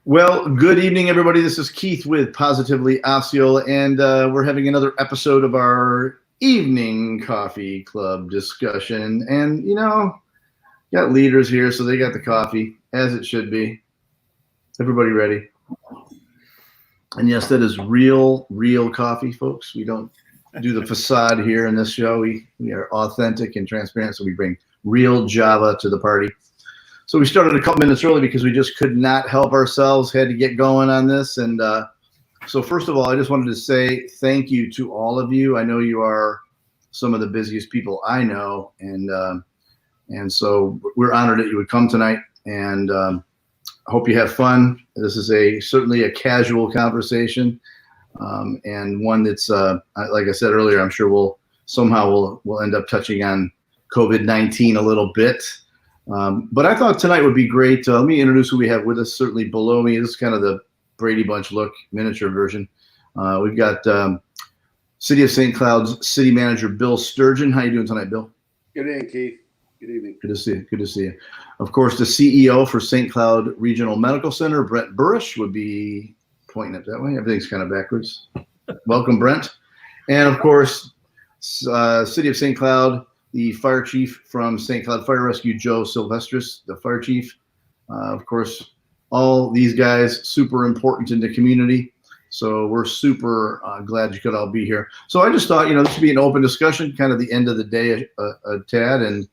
Well, good evening, everybody. This is Keith with Positively Osceola, and we're having another episode of our evening coffee club discussion. And, got leaders here, so they got the coffee, as it should be. Everybody ready? And yes, that is real coffee, folks. We don't do the facade here in this show. We are authentic and transparent, so we bring real Java to the party. So we started a couple minutes early because we just could not help ourselves, had to get going on this. And so first of all, I just wanted to say thank you to all of you. I know you are some of the busiest people I know. And so we're honored that you would come tonight, and I hope you have fun. This is certainly a casual conversation, and one that's, like I said earlier, I'm sure we'll end up touching on COVID-19 a little bit. But I thought tonight would be great. Let me introduce who we have with us. Certainly below me, this is kind of the Brady Bunch look, miniature version. We've got City of St. Cloud's City Manager Bill Sturgeon. How you doing tonight, Bill? Good evening, Keith. Good evening. Good to see you. Good to see you. Of course, the CEO for St. Cloud Regional Medical Center, Brent Burish, would be pointing it that way. Everything's kind of backwards. Welcome, Brent. And of course, City of St. Cloud, the fire chief from St. Cloud Fire Rescue, Joe Silvestris, the fire chief. Of course, all these guys super important in the community. So we're super glad you could all be here. So I just thought, this would be an open discussion, kind of the end of the day, a tad, and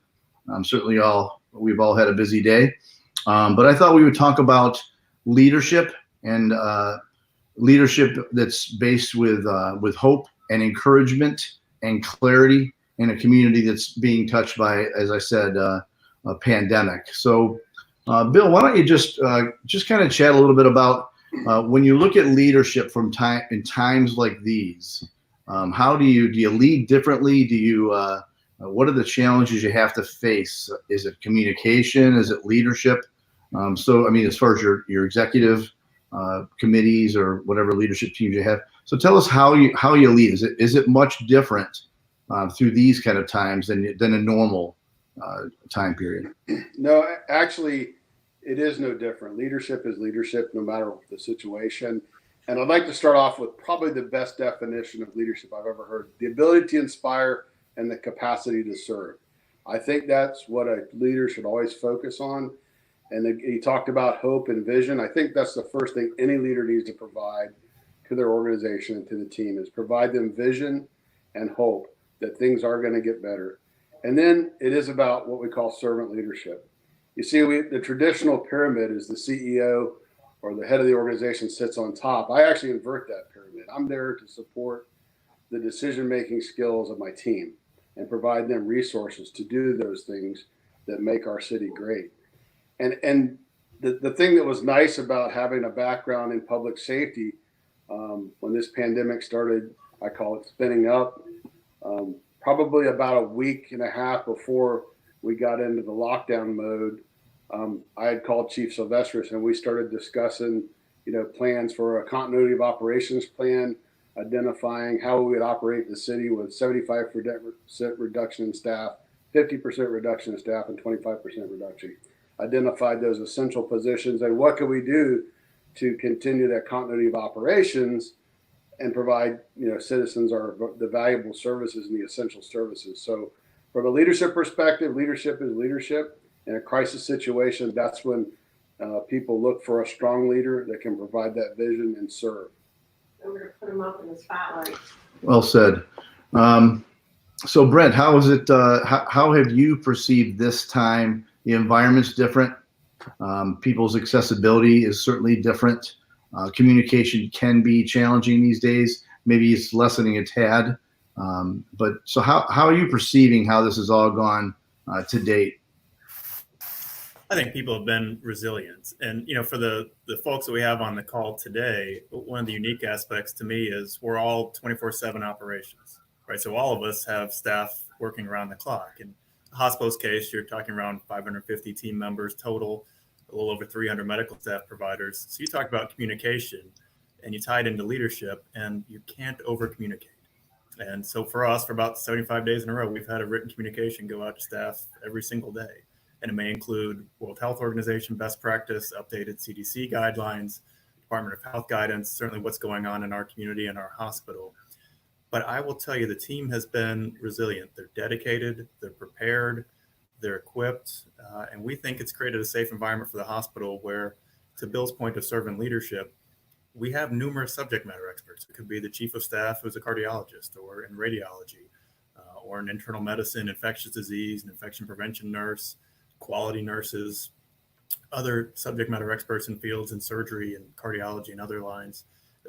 certainly we've all had a busy day. But I thought we would talk about leadership and leadership that's based with hope and encouragement and clarity in a community that's being touched by, as I said, a pandemic. So, Bill, why don't you just kind of chat a little bit about when you look at leadership in times like these? How do you lead differently? What are the challenges you have to face? Is it communication? Is it leadership? So, I mean, as far as your executive committees or whatever leadership teams you have. So, tell us how you lead. Is it much different through these kind of times than a normal time period? No, actually, it is no different. Leadership is leadership, no matter the situation. And I'd like to start off with probably the best definition of leadership I've ever heard: the ability to inspire and the capacity to serve. I think that's what a leader should always focus on. And he talked about hope and vision. I think that's the first thing any leader needs to provide to their organization and to the team, is provide them vision and hope that things are going to get better. And then it is about what we call servant leadership. You see, the traditional pyramid is the CEO or the head of the organization sits on top. I actually invert that pyramid. I'm there to support the decision-making skills of my team and provide them resources to do those things that make our city great. And the thing that was nice about having a background in public safety, when this pandemic started, I call it spinning up, probably about a week and a half before we got into the lockdown mode, I had called Chief Silvestris and we started discussing, plans for a continuity of operations plan, identifying how we would operate the city with 75% reduction in staff, 50% reduction in staff, and 25% reduction. Identified those essential positions and what could we do to continue that continuity of operations and provide, citizens the valuable services and the essential services. So from a leadership perspective, leadership is leadership. In a crisis situation, that's when people look for a strong leader that can provide that vision and serve. I'm going to put him up in the spotlight. Well said. So Brent, how is it? How have you perceived this time? The environment's different. People's accessibility is certainly different. Communication can be challenging these days. Maybe it's lessening a tad. But so how are you perceiving how this has all gone to date? I think people have been resilient. And, for the folks that we have on the call today, one of the unique aspects to me is we're all 24/7 operations, right? So all of us have staff working around the clock. In the hospital's case, you're talking around 550 team members total, a little over 300 medical staff providers. So you talk about communication and you tie it into leadership, and you can't over communicate. And so for us, for about 75 days in a row, we've had a written communication go out to staff every single day. And it may include World Health Organization best practice, updated CDC guidelines, Department of Health guidance, certainly what's going on in our community and our hospital. But I will tell you, the team has been resilient. They're dedicated, they're prepared, they're equipped, and we think it's created a safe environment for the hospital where, to Bill's point of servant leadership, we have numerous subject matter experts. It could be the chief of staff who's a cardiologist or in radiology, or an internal medicine, infectious disease, an infection prevention nurse, quality nurses, other subject matter experts in fields in surgery and cardiology and other lines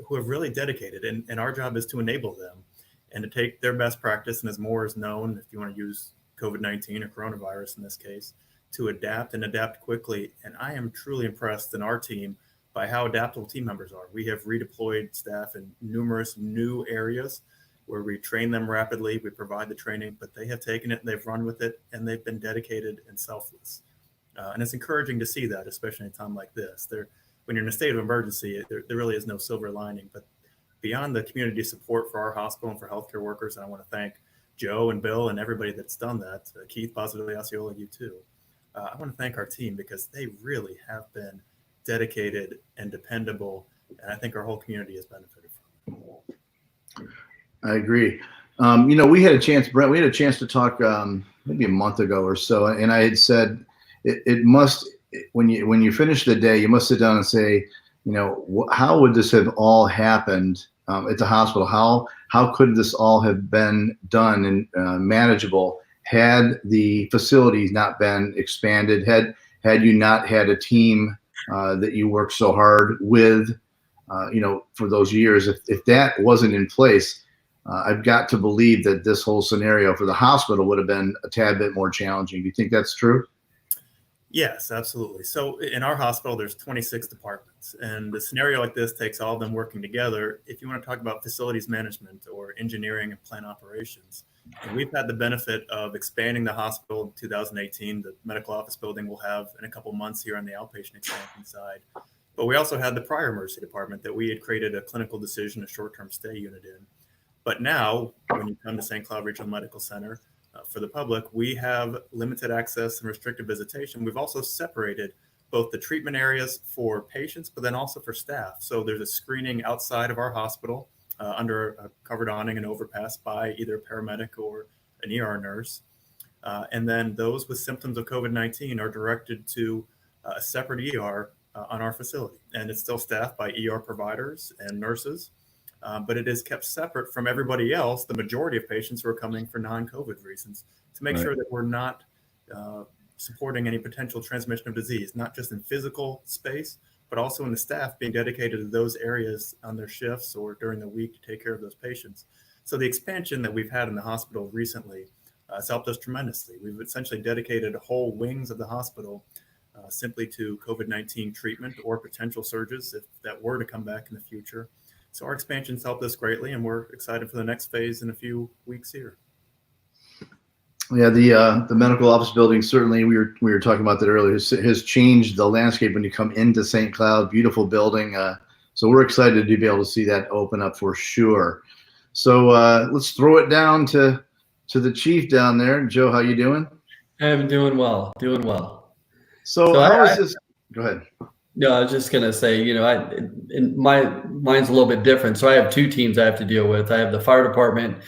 who have really dedicated. And our job is to enable them and to take their best practice, and as more is known, if you want to use COVID-19 or coronavirus in this case, to adapt and adapt quickly. And I am truly impressed in our team by how adaptable team members are. We have redeployed staff in numerous new areas where we train them rapidly, we provide the training, but they have taken it and they've run with it, and they've been dedicated and selfless. And it's encouraging to see that, especially in a time like this. When you're in a state of emergency, there really is no silver lining. But beyond the community support for our hospital and for healthcare workers, and I want to thank Joe and Bill and everybody that's done that, Keith, positively, Osceola, you too. I want to thank our team because they really have been dedicated and dependable, and I think our whole community has benefited from it. I agree. We had a chance, Brent, we had a chance to talk maybe a month ago or so, and I had said it must, when you finish the day, you must sit down and say, how would this have all happened at the hospital? How could this all have been done and manageable had the facilities not been expanded, had you not had a team that you worked so hard with, for those years? If that wasn't in place, I've got to believe that this whole scenario for the hospital would have been a tad bit more challenging. Do you think that's true? Yes, absolutely. So in our hospital, there's 26 departments, and the scenario like this takes all of them working together. If you want to talk about facilities management or engineering and plant operations, and we've had the benefit of expanding the hospital in 2018. The medical office building we'll have in a couple months here on the outpatient expansion side. But we also had the prior emergency department that we had created a clinical decision, a short-term stay unit in. But now, when you come to St. Cloud Regional Medical Center, for the public, we have limited access and restricted visitation. We've also separated both the treatment areas for patients, but then also for staff. So there's a screening outside of our hospital under a covered awning and overpass by either a paramedic or an ER nurse. And then those with symptoms of COVID-19 are directed to a separate ER on our facility. And it's still staffed by ER providers and nurses. But it is kept separate from everybody else, the majority of patients who are coming for non-COVID reasons, to make sure that we're not supporting any potential transmission of disease, not just in physical space, but also in the staff being dedicated to those areas on their shifts or during the week to take care of those patients. So the expansion that we've had in the hospital recently has helped us tremendously. We've essentially dedicated whole wings of the hospital simply to COVID-19 treatment or potential surges if that were to come back in the future. So our expansion's helped us greatly, and we're excited for the next phase in a few weeks here. Yeah, the medical office building, certainly we were talking about that earlier, has changed the landscape when you come into St. Cloud. Beautiful building. So we're excited to be able to see that open up for sure. So let's throw it down to the chief down there. Joe, how you doing? I'm doing well. So how is this? Go ahead. No, I was just gonna say, mine's a little bit different. So I have two teams I have to deal with. I have the fire department,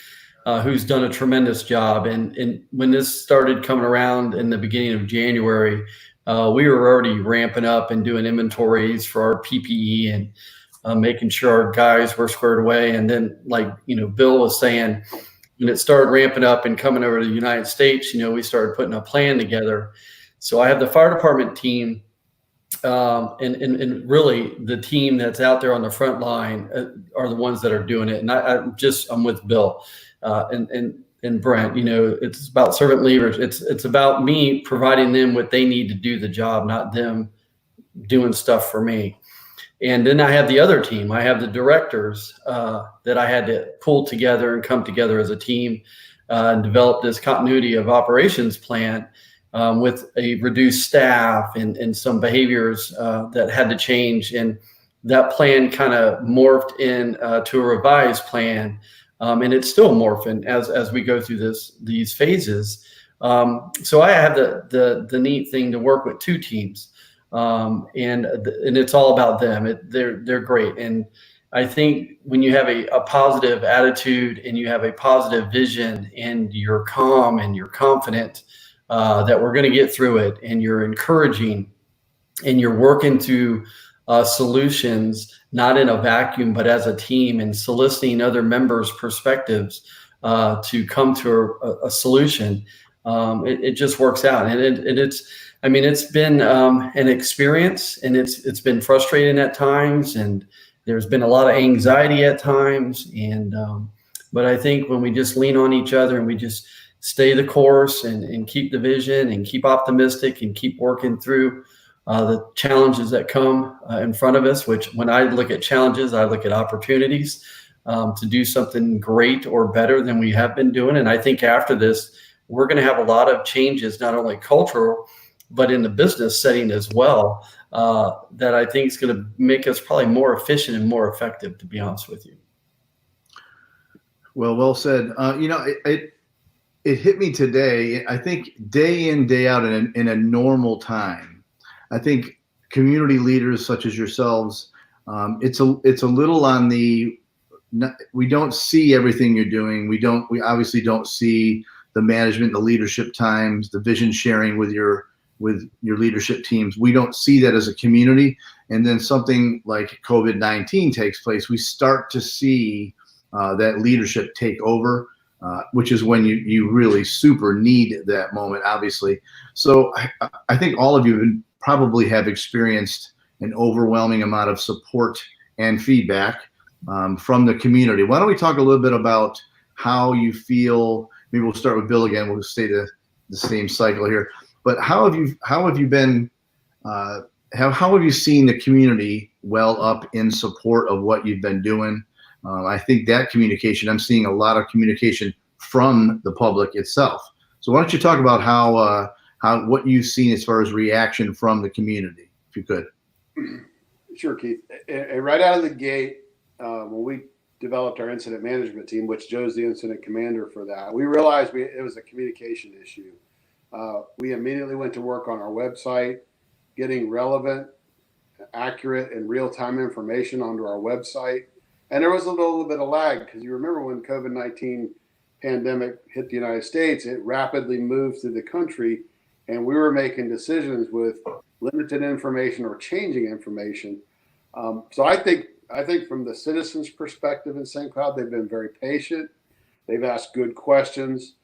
who's done a tremendous job. And when this started coming around in the beginning of January, we were already ramping up and doing inventories for our PPE and making sure our guys were squared away. And then, Bill was saying, when it started ramping up and coming over to the United States, we started putting a plan together. So I have the fire department team. And really the team that's out there on the front line are the ones that are doing it. And I'm with Bill and Brent. It's about servant leaders. It's about me providing them what they need to do the job, not them doing stuff for me. And then I have the other team. I have the directors that I had to pull together and come together as a team and develop this continuity of operations plan. With a reduced staff and some behaviors that had to change. And that plan kind of morphed in to a revised plan. And it's still morphing as we go through these phases. So I have the neat thing to work with two teams, and it's all about them. They're great, and I think when you have a positive attitude and you have a positive vision and you're calm and you're confident that we're going to get through it, and you're encouraging and you're working to solutions, not in a vacuum, but as a team, and soliciting other members' perspectives to come to a solution. It just works out, and it's been an experience, and it's been frustrating at times, and there's been a lot of anxiety at times, and but I think when we just lean on each other and we just stay the course and keep the vision and keep optimistic and keep working through the challenges that come in front of us, which when I look at challenges, I look at opportunities to do something great or better than we have been doing. And I think after this, we're going to have a lot of changes, not only cultural, but in the business setting as well, that I think is going to make us probably more efficient and more effective, to be honest with you. Well said. It hit me today. I think day in, day out in a normal time, I think community leaders such as yourselves, it's a little on we don't see everything you're doing. We obviously don't see the management, the leadership times, the vision sharing with your leadership teams. We don't see that as a community. And then something like COVID-19 takes place, we start to see that leadership take over, which is when you really super need that moment, obviously. So I think all of you probably have experienced an overwhelming amount of support and feedback from the community. Why don't we talk a little bit about how you feel? Maybe we'll start with Bill again. We'll stay the same cycle here. But how have you been? How have you seen the community well up in support of what you've been doing? I think that communication, I'm seeing a lot of communication from the public itself. So why don't you talk about how what you've seen as far as reaction from the community, if you could. Sure, Keith. And right out of the gate, when we developed our incident management team, which Joe's the incident commander for that, we realized it was a communication issue. We immediately went to work on our website, getting relevant, accurate, and real-time information onto our website. And there was a little bit of lag, because you remember when COVID-19 pandemic hit the United States, it rapidly moved through the country, and we were making decisions with limited information or changing information. So I think from the citizens' perspective in St. Cloud, they've been very patient. They've asked good questions.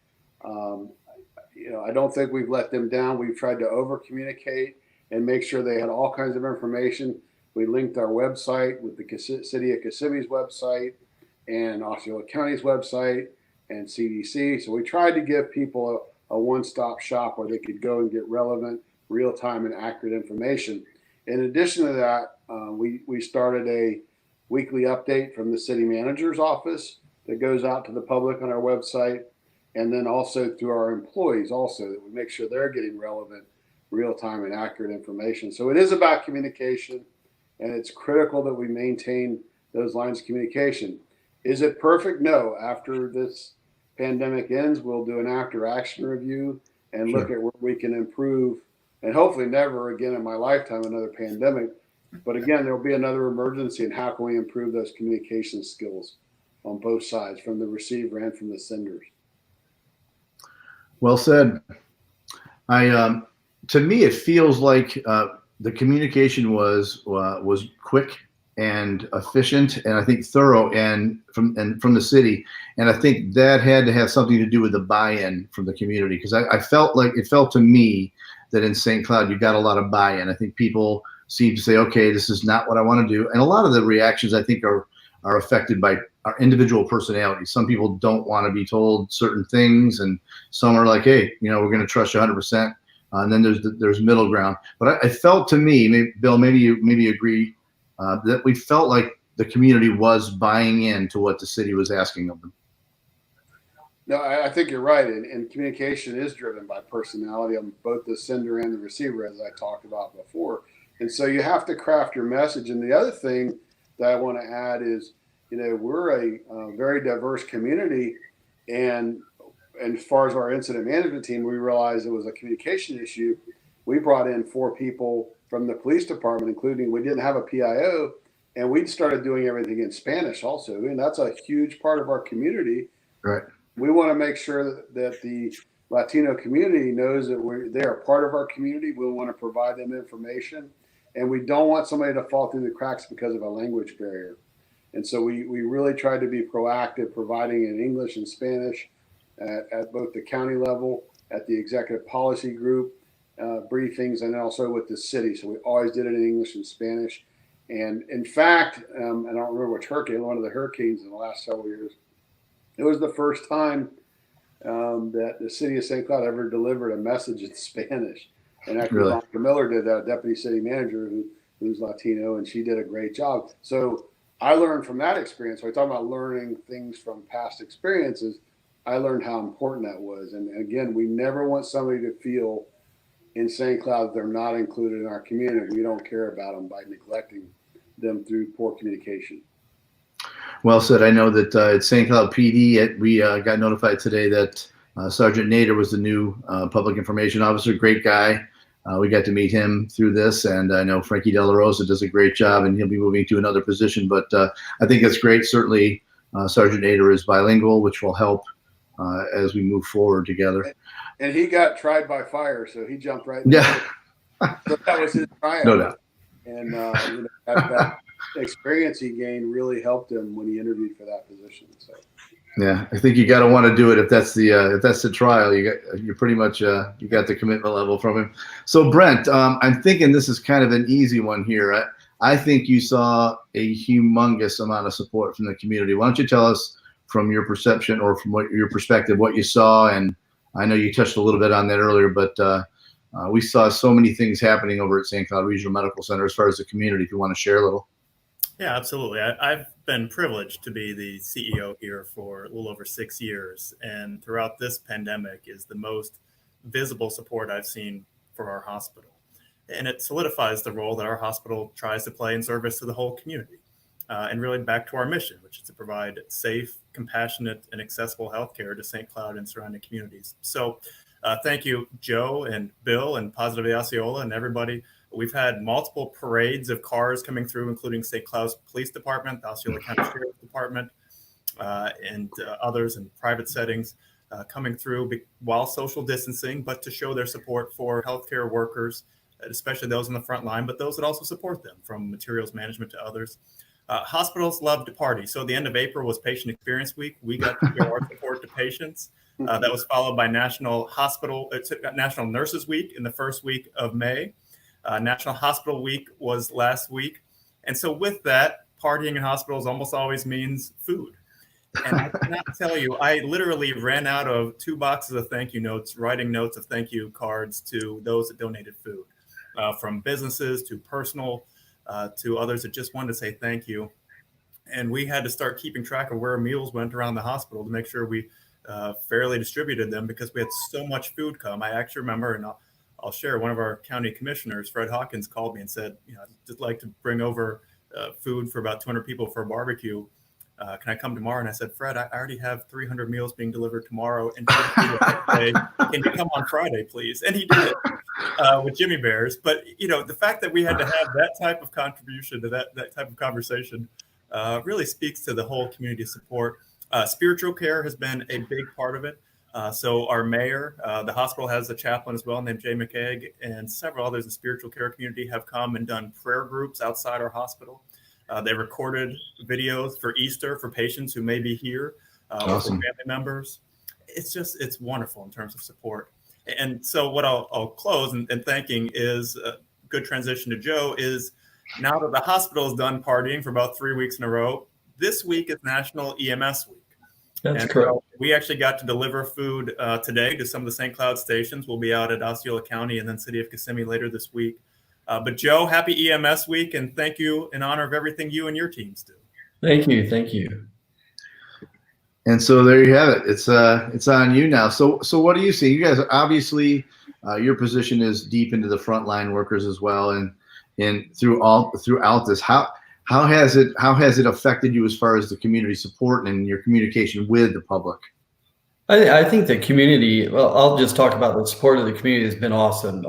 I don't think we've let them down. We've tried to over-communicate and make sure they had all kinds of information. We linked our website with the City of Kissimmee website and Osceola County's website and CDC. So we tried to give people a one-stop shop where they could go and get relevant, real-time, and accurate information. In addition to that, we started a weekly update from the city manager's office that goes out to the public on our website, and then also through our employees also, that we make sure they're getting relevant, real-time, and accurate information. So it is about communication, and it's critical that we maintain those lines of communication. Is it perfect? No. After this pandemic ends, we'll do an after-action review and look at where we can improve, and hopefully never again in my lifetime another pandemic. But again, there'll be another emergency, and how can we improve those communication skills on both sides, from the receiver and from the senders? Well said. To me, it feels like the communication was quick and efficient, and I think thorough, and from the city. And I think that had to have something to do with the buy-in from the community, because I felt like it felt to me that in St. Cloud you got a lot of buy-in. I think people seem to say, okay, this is not what I want to do. And a lot of the reactions, I think, are affected by our individual personalities. Some people don't want to be told certain things, and some are like, hey, we're going to trust you 100%. And then there's middle ground. But I felt to me, Bill, maybe you agree, that we felt like the community was buying into what the city was asking of them. No, I think you're right. And communication is driven by personality on both the sender and the receiver, as I talked about before. And so you have to craft your message. And the other thing that I want to add is, we're a very diverse community, and and as far as our incident management team, we realized it was a communication issue. We brought in 4 people from the police department, including, we didn't have a PIO, and we started doing everything in Spanish also. And that's a huge part of our community. Right. We want to make sure that the Latino community knows that they are part of our community. We want to provide them information, and we don't want somebody to fall through the cracks because of a language barrier. And so we really tried to be proactive, providing in English and Spanish at both the county level, at the executive policy group briefings, and also with the city. So we always did it in English and Spanish. And in fact, I don't remember which hurricane, one of the hurricanes in the last several years, it was the first time that the city of St. Cloud ever delivered a message in Spanish. And actually, Really? Dr. Miller did that, deputy city manager who's Latino, and she did a great job. So I learned from that experience. So I talk about learning things from past experiences. I learned how important that was. And again, we never want somebody to feel in St. Cloud they're not included in our community. We don't care about them by neglecting them through poor communication. Well said. I know that at St. Cloud PD, we got notified today that Sergeant Nader was the new public information officer. Great guy. We got to meet him through this, and I know Frankie De La Rosa does a great job, and he'll be moving to another position. But I think it's great. Certainly, Sergeant Nader is bilingual, which will help as we move forward together. And he got tried by fire, so he jumped right in. Yeah, So that was his triumph. no doubt. And that experience he gained really helped him when he interviewed for that position. So. Yeah, I think you got to want to do it if that's the trial. You're pretty much you got the commitment level from him. So Brent, I'm thinking this is kind of an easy one here. I think you saw a humongous amount of support from the community. Why don't you tell us from your perception or from your perspective what you saw? And I know you touched a little bit on that earlier, but we saw so many things happening over at St. Cloud Regional Medical Center as far as the community. If you want to share a little. Yeah, absolutely. I've been privileged to be the CEO here for a little over 6 years, and throughout this pandemic is the most visible support I've seen for our hospital. And it solidifies the role that our hospital tries to play in service to the whole community, and really back to our mission, which is to provide safe, compassionate, and accessible healthcare to St. Cloud and surrounding communities. So thank you, Joe and Bill and Positively Osceola and everybody. We've had multiple parades of cars coming through, including St. Cloud's Police Department, the Osceola County Sheriff's Department, and others in private settings coming through while social distancing, but to show their support for healthcare workers, especially those on the front line, but those that also support them, from materials management to others. Hospitals love to party. So the end of April was Patient Experience Week. We got to show our support to patients. That was followed by National Nurses Week in the first week of May. National Hospital Week was last week. And so with that, partying in hospitals almost always means food. And I cannot tell you, I literally ran out of 2 boxes of thank you notes, writing notes of thank you cards to those that donated food, from businesses to personal, to others that just wanted to say thank you. And we had to start keeping track of where meals went around the hospital to make sure we fairly distributed them, because we had so much food come. I actually remember, and I'll share, one of our county commissioners, Fred Hawkins, called me and said, I'd just like to bring over food for about 200 people for a barbecue. Can I come tomorrow? And I said, Fred, I already have 300 meals being delivered tomorrow. And can you come on Friday, please? And he did with Jimmy Bears. But, the fact that we had to have that type of contribution to that type of conversation really speaks to the whole community support. Spiritual care has been a big part of it. So our mayor, the hospital has a chaplain as well named Jay McCaig, and several others in the spiritual care community have come and done prayer groups outside our hospital. They recorded videos for Easter for patients who may be here, Awesome. or for family members. It's wonderful in terms of support. And so what I'll close and thanking is a good transition to Joe is, now that the hospital is done partying for about 3 weeks in a row, this week is National EMS Week. That's correct. So we actually got to deliver food today to some of the St. Cloud stations. We'll be out at Osceola County and then City of Kissimmee later this week. But Joe, happy EMS Week, and thank you in honor of everything you and your teams do. Thank you. And so there you have it. It's on you now. So what do you see? You guys, obviously, your position is deep into the frontline workers as well, and throughout this, how has it affected you as far as the community support and your communication with the public? I think the community, well, I'll just talk about the support of the community has been awesome.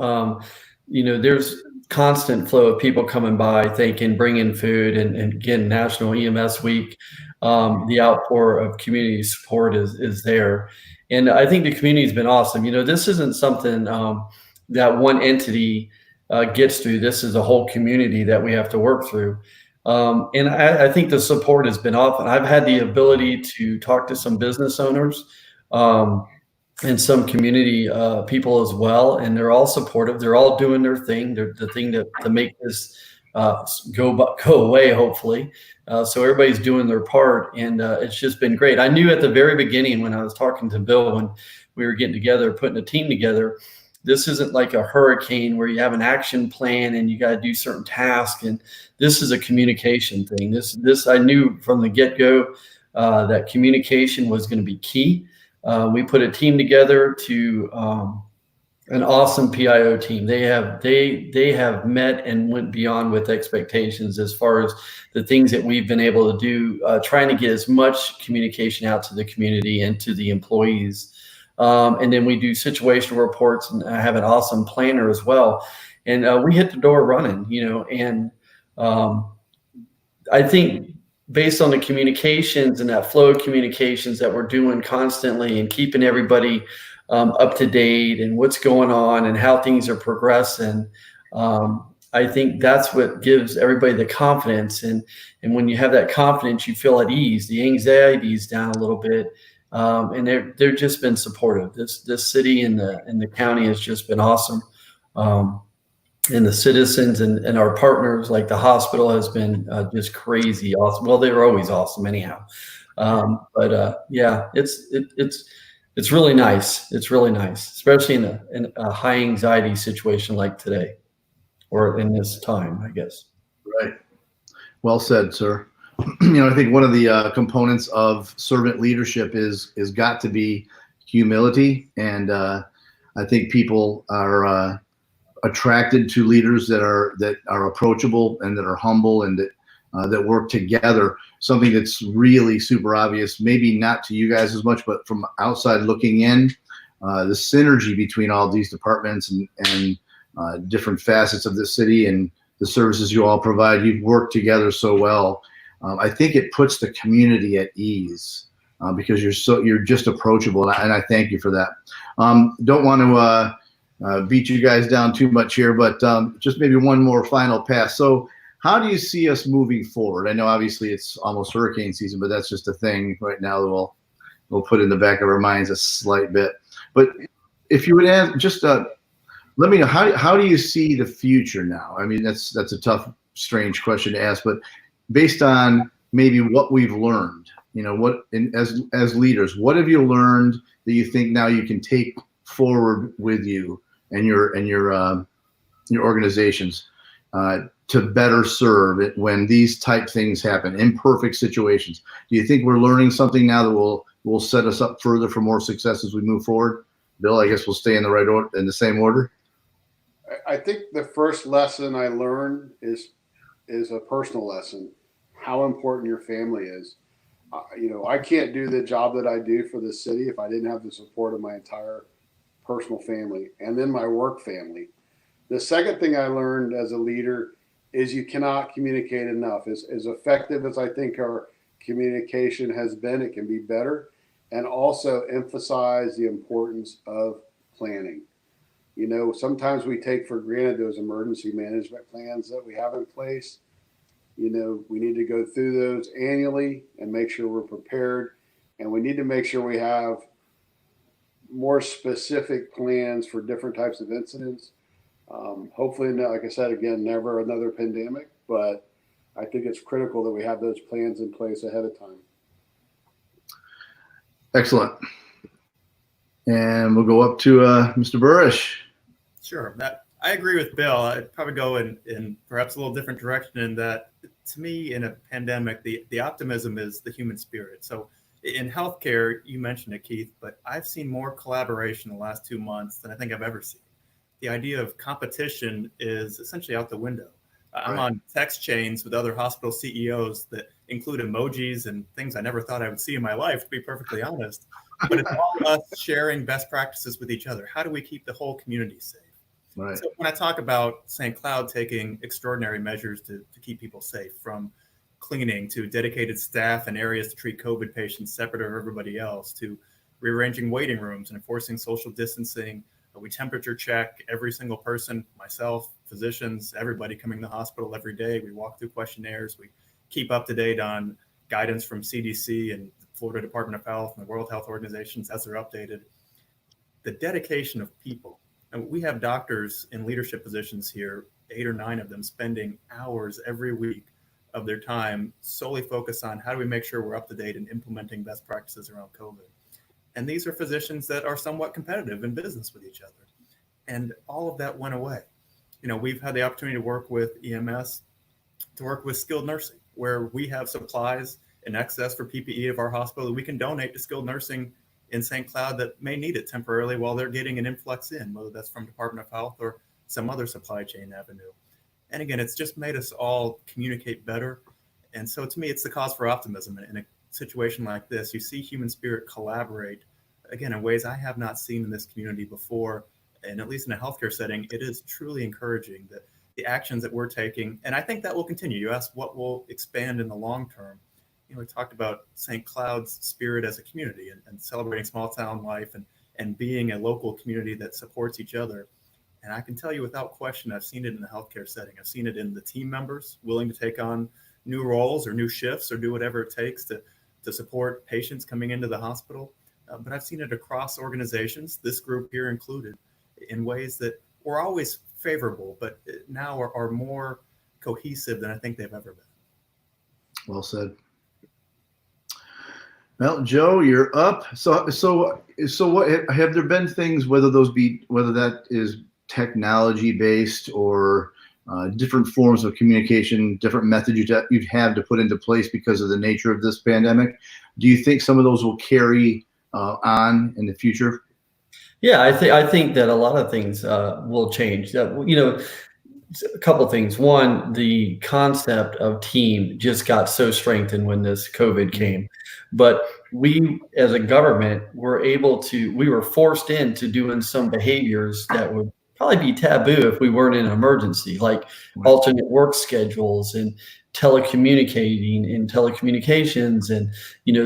There's constant flow of people coming by, thanking, bringing food, and again, National EMS Week. The outpour of community support is there. And I think the community has been awesome. This isn't something that one entity gets through. This is a whole community that we have to work through. And I think the support has been awesome. I've had the ability to talk to some business owners um, and some community people as well, and they're all supportive. They're all doing their thing. They're the thing to make this go away, hopefully. So everybody's doing their part, and it's just been great. I knew at the very beginning when I was talking to Bill when we were getting together, putting a team together. This isn't like a hurricane where you have an action plan and you got to do certain tasks, and this is a communication thing. This I knew from the get-go that communication was going to be key. We put a team together to an awesome PIO team. They have met and went beyond with expectations as far as the things that we've been able to do, trying to get as much communication out to the community and to the employees. And then we do situational reports, and I have an awesome planner as well. And we hit the door running, and I think based on the communications and that flow of communications that we're doing constantly and keeping everybody up to date and what's going on and how things are progressing, I think that's what gives everybody the confidence. And when you have that confidence, you feel at ease. The anxiety is down a little bit. And they've just been supportive. This city and the county has just been awesome. And the citizens and our partners, like the hospital, has been just crazy awesome. Well, they were always awesome anyhow. Yeah, it's really nice. It's really nice, especially in a high anxiety situation like today, or in this time, I guess. Right. Well said, sir. I think one of the components of servant leadership is got to be humility, and I think people are attracted to leaders that are approachable and that are humble and that work together. Something that's really super obvious, maybe not to you guys as much, but from outside looking in, the synergy between all these departments and different facets of the city and the services you all provide. You've worked together so well. I think it puts the community at ease because you're just approachable, and I thank you for that. Don't want to beat you guys down too much here, but just maybe one more final pass. So, how do you see us moving forward? I know obviously it's almost hurricane season, but that's just a thing right now that we'll put in the back of our minds a slight bit. But if you would ask, just let me know how do you see the future now? I mean, that's a tough, strange question to ask, but based on maybe what we've learned, as leaders, what have you learned that you think now you can take forward with you and your organizations to better serve it when these type things happen, imperfect situations? Do you think we're learning something now that will set us up further for more success as we move forward? Bill, I guess we'll stay in the right order, in the same order. I think the first lesson I learned is a personal lesson, how important your family is. I can't do the job that I do for the city if I didn't have the support of my entire personal family and then my work family. The second thing I learned as a leader is you cannot communicate enough. As effective as I think our communication has been, it can be better, and also emphasize the importance of planning. Sometimes we take for granted those emergency management plans that we have in place. We need to go through those annually and make sure we're prepared. And we need to make sure we have more specific plans for different types of incidents. Hopefully, like I said, again, never another pandemic, but I think it's critical that we have those plans in place ahead of time. Excellent. And we'll go up to Mr. Burish. Sure. I agree with Bill. I'd probably go in perhaps a little different direction in that, to me, in a pandemic, the optimism is the human spirit. So in healthcare, you mentioned it, Keith, but I've seen more collaboration in the last 2 months than I think I've ever seen. The idea of competition is essentially out the window. I'm Right. on text chains with other hospital CEOs that include emojis and things I never thought I would see in my life, to be perfectly honest. But it's all us sharing best practices with each other. How do we keep the whole community safe? Right. So when I talk about St. Cloud taking extraordinary measures to keep people safe, from cleaning to dedicated staff and areas to treat COVID patients separate of everybody else, to rearranging waiting rooms and enforcing social distancing, we temperature check every single person, myself, physicians, everybody coming to the hospital every day. We walk through questionnaires. We keep up to date on guidance from CDC and Florida Department of Health and the World Health Organizations as they're updated. The dedication of people. And we have doctors in leadership positions here, 8 or 9 of them, spending hours every week of their time solely focused on how do we make sure we're up to date and implementing best practices around COVID. And these are physicians that are somewhat competitive in business with each other. And all of that went away. We've had the opportunity to work with EMS, to work with skilled nursing, where we have supplies in excess for PPE of our hospital that we can donate to skilled nursing in St. Cloud that may need it temporarily while they're getting an influx in, whether that's from Department of Health or some other supply chain avenue. And again, it's just made us all communicate better. And so to me, it's the cause for optimism. In a situation like this, you see human spirit collaborate, again, in ways I have not seen in this community before. And at least in a healthcare setting, it is truly encouraging that the actions that we're taking, and I think that will continue. You asked what will expand in the long term. We talked about St. Cloud's spirit as a community and celebrating small town life and being a local community that supports each other. And I can tell you without question, I've seen it in the healthcare setting. I've seen it in the team members willing to take on new roles or new shifts or do whatever it takes to support patients coming into the hospital. But I've seen it across organizations, this group here included, in ways that were always favorable, but now are more cohesive than I think they've ever been. Well said. Well, Joe, you're up. So what have there been things, whether that is technology based or different forms of communication, different methods you'd have to put into place because of the nature of this pandemic? Do you think some of those will carry on in the future? Yeah, I think that a lot of things will change. A couple of things. One, the concept of team just got so strengthened when this COVID came. But we, as a government, we were forced into doing some behaviors that would probably be taboo if we weren't in an emergency, like alternate work schedules and telecommunicating and telecommunications and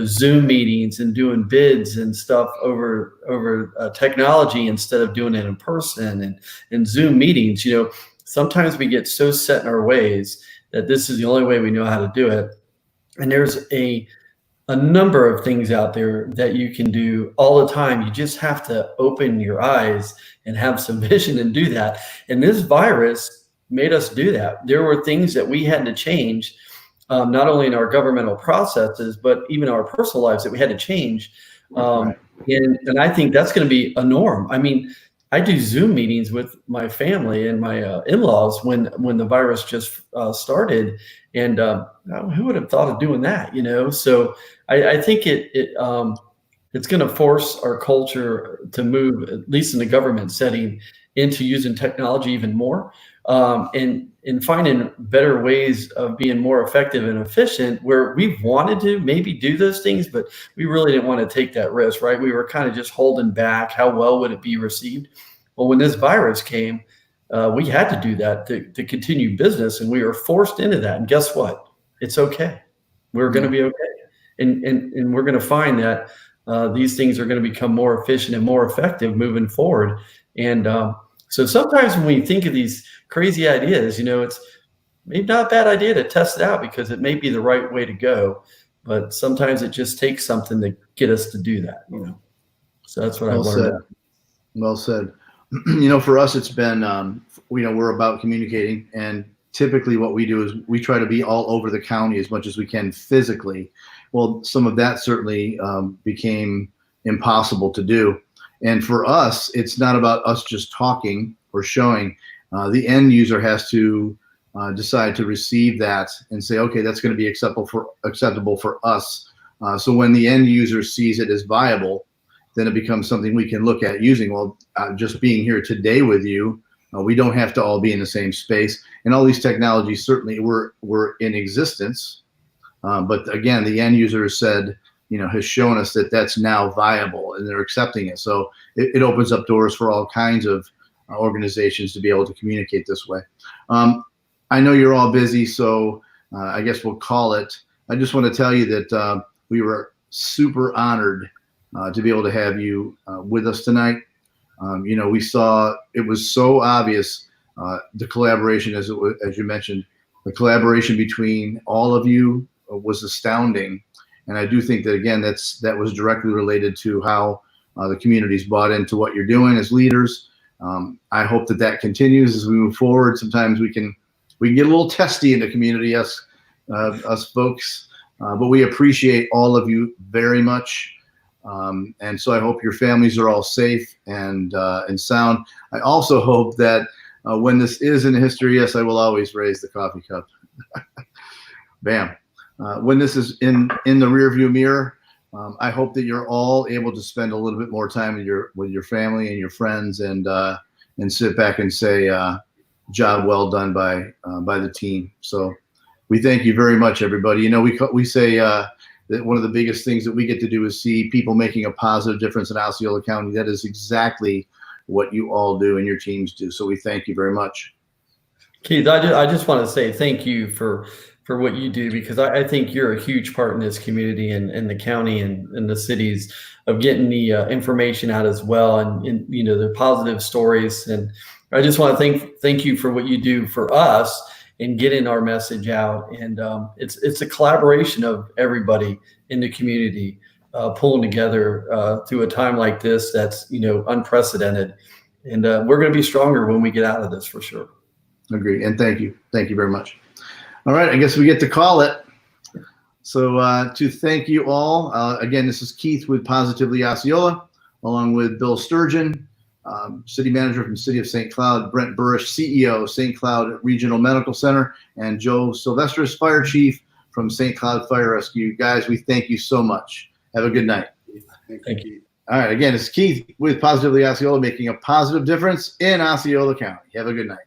Zoom meetings and doing bids and stuff over technology instead of doing it in person and Zoom meetings. Sometimes we get so set in our ways that this is the only way we know how to do it. And there's a number of things out there that you can do all the time. You just have to open your eyes and have some vision and do that. And this virus made us do that. There were things that we had to change, not only in our governmental processes, but even our personal lives that we had to change. And I think that's going to be a norm. I mean, I do Zoom meetings with my family and my in-laws when the virus just started, and who would have thought of doing that? So I think it's going to force our culture to move, at least in the government setting, into using technology even more, and finding better ways of being more effective and efficient, where we've wanted to maybe do those things, but we really didn't want to take that risk, right? We were kind of just holding back. How well would it be received? Well, when this virus came, we had to do that to continue business, and we were forced into that. And guess what? It's okay. We're going to be okay. And we're going to find that these things are going to become more efficient and more effective moving forward. And so sometimes when we think of these crazy ideas, it's maybe not a bad idea to test it out because it may be the right way to go. But sometimes it just takes something to get us to do that, So that's what I learned. Well said. For us, it's been, we're about communicating, and typically what we do is we try to be all over the county as much as we can physically. Well, some of that certainly became impossible to do. And for us, it's not about us just talking or showing. The end user has to decide to receive that and say, okay, that's going to be acceptable for us. So when the end user sees it as viable, then it becomes something we can look at using. Well, just being here today with you, We don't have to all be in the same space, and all these technologies certainly were in existence. But again, the end user said, has shown us that that's now viable, and they're accepting it. So it opens up doors for all kinds of organizations to be able to communicate this way. I know you're all busy, so I guess we'll call it. I just want to tell you that we were super honored to be able to have you with us tonight. We saw it was so obvious, the collaboration, as you mentioned, the collaboration between all of you was astounding. And I do think that, again, that was directly related to how the community's bought into what you're doing as leaders. I hope that continues as we move forward. Sometimes we can get a little testy in the community, us folks, but we appreciate all of you very much. And so I hope your families are all safe and sound. I also hope that when this is in history, yes, I will always raise the coffee cup. Bam. When this is in the rearview mirror, I hope that you're all able to spend a little bit more time with your family and your friends, and sit back and say, job well done by the team. So we thank you very much, everybody. We say that one of the biggest things that we get to do is see people making a positive difference in Osceola County. That is exactly what you all do and your teams do. So we thank you very much. Keith, I just want to say thank you for what you do, because I think you're a huge part in this community and the county and the cities of getting the information out as well, and the positive stories. And I just want to thank you for what you do for us in getting our message out. And it's a collaboration of everybody in the community pulling together through a time like this that's unprecedented. And we're going to be stronger when we get out of this, for sure. Agree. And thank you very much. All right, I guess we get to call it. So to thank you all, again, this is Keith with Positively Osceola, along with Bill Sturgeon, City Manager from the City of St. Cloud, Brent Burish, CEO, St. Cloud Regional Medical Center, and Joe Silvestris, Fire Chief from St. Cloud Fire Rescue. Guys, we thank you so much. Have a good night. Thank you. All right, again, it's Keith with Positively Osceola, making a positive difference in Osceola County. Have a good night.